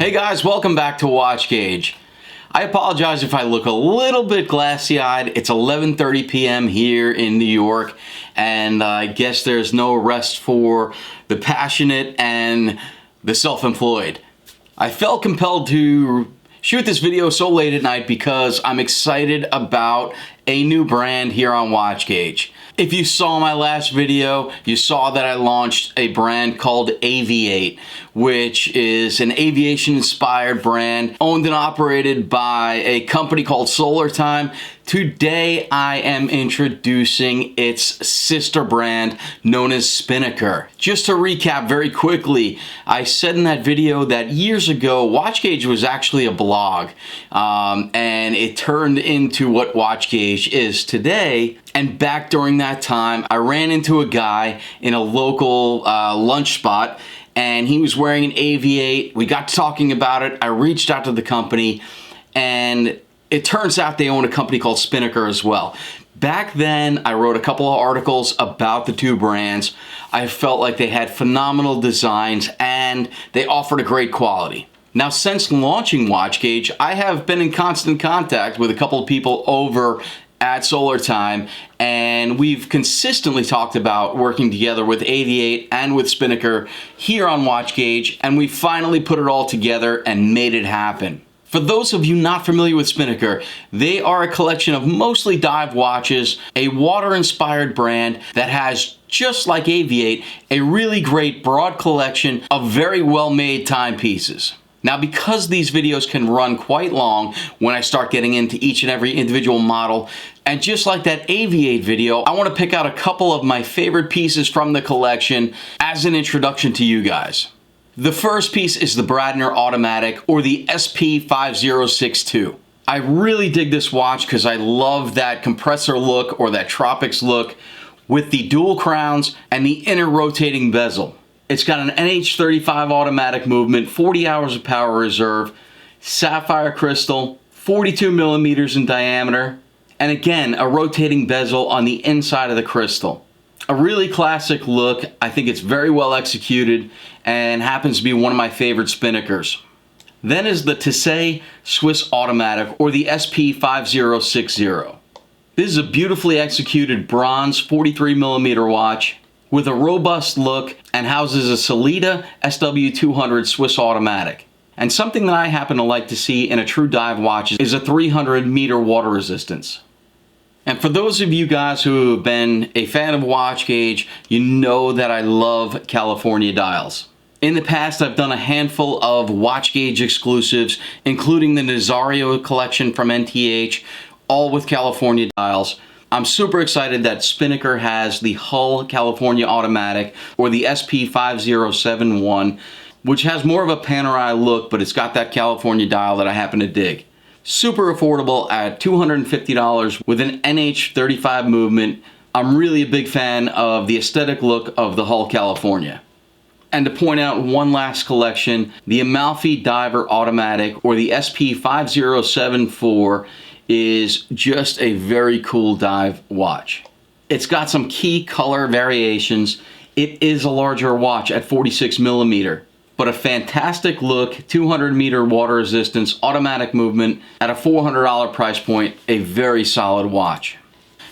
Hey guys, welcome back to WatchGauge. I apologize if I look a little bit glassy-eyed. It's 11:30 p.m. here in New York, and I guess there's no rest for the passionate and the self-employed. I felt compelled to shoot this video so late at night because I'm excited about a new brand here on WatchGauge. If you saw my last video, you saw that I launched a brand called Aviate, which is an aviation-inspired brand owned and operated by a company called Solar Time. Today, I am introducing its sister brand known as Spinnaker. Just to recap very quickly, I said in that video that years ago, WatchGauge was actually a blog, and it turned into what WatchGauge is today. And back during that time, I ran into a guy in a local lunch spot, and he was wearing an Aviate. We got talking about it. I reached out to the company, and it turns out they own a company called Spinnaker as well. Back then, I wrote a couple of articles about the two brands. I felt like they had phenomenal designs, and they offered a great quality. Now, since launching WatchGauge, I have been in constant contact with a couple of people over at Solar Time, and we've consistently talked about working together with Aviate and with Spinnaker here on WatchGauge, and we finally put it all together and made it happen. For those of you not familiar with Spinnaker, they are a collection of mostly dive watches, a water-inspired brand that has, just like Aviate, a really great broad collection of very well-made timepieces. Now, because these videos can run quite long when I start getting into each and every individual model, and just like that Aviate video, I want to pick out a couple of my favorite pieces from the collection as an introduction to you guys. The first piece is the Bradner Automatic, or the SP5062. I really dig this watch because I love that compressor look, or that tropics look, with the dual crowns and the inner rotating bezel. It's got an NH35 automatic movement, 40 hours of power reserve, sapphire crystal, 42 millimeters in diameter, and again, a rotating bezel on the inside of the crystal. A really classic look. I think it's very well executed and happens to be one of my favorite Spinnakers. Then is the Tissot Swiss Automatic, or the SP5060. This is a beautifully executed bronze 43 millimeter watch with a robust look and houses a Sellita SW200 Swiss Automatic. And something that I happen to like to see in a true dive watch is a 300 meter water resistance. And for those of you guys who have been a fan of WatchGauge, you know that I love California dials. In the past, I've done a handful of WatchGauge exclusives, including the Nazario collection from NTH, all with California dials. I'm super excited that Spinnaker has the Hull California Automatic, or the SP5071, which has more of a Panerai look, but it's got that California dial that I happen to dig. Super affordable at $250 with an NH35 movement. I'm really a big fan of the aesthetic look of the Hull California. And to point out one last collection, the Amalfi Diver Automatic, or the SP5074, is just a very cool dive watch. It's got some key color variations. It is a larger watch at 46 millimeter, but a fantastic look, 200 meter water resistance, automatic movement at a $400 price point, a very solid watch.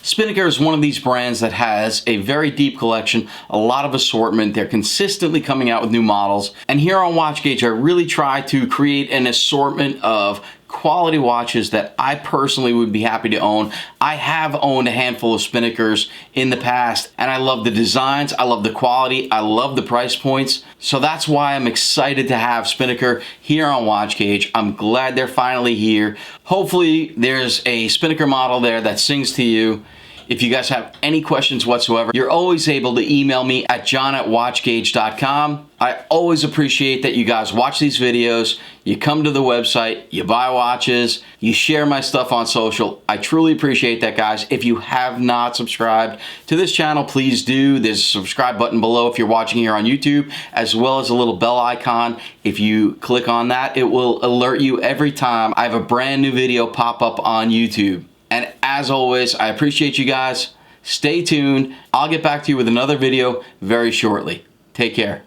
Spinnaker is one of these brands that has a very deep collection, a lot of assortment. They're consistently coming out with new models. And here on WatchGauge, I really try to create an assortment of quality watches that I personally would be happy to own. I have owned a handful of Spinnakers in the past, and I love the designs, I love the quality, I love the price points. So that's why I'm excited to have Spinnaker here on WatchGauge. I'm glad they're finally here. Hopefully there's a Spinnaker model there that sings to you. If you guys have any questions whatsoever, you're always able to email me at john@watchgauge.com. I always appreciate that you guys watch these videos, you come to the website, you buy watches, you share my stuff on social. I truly appreciate that, guys. If you have not subscribed to this channel, please do. There's a subscribe button below if you're watching here on YouTube, as well as a little bell icon. If you click on that, it will alert you every time I have a brand new video pop up on YouTube. And as always, I appreciate you guys. Stay tuned. I'll get back to you with another video very shortly. Take care.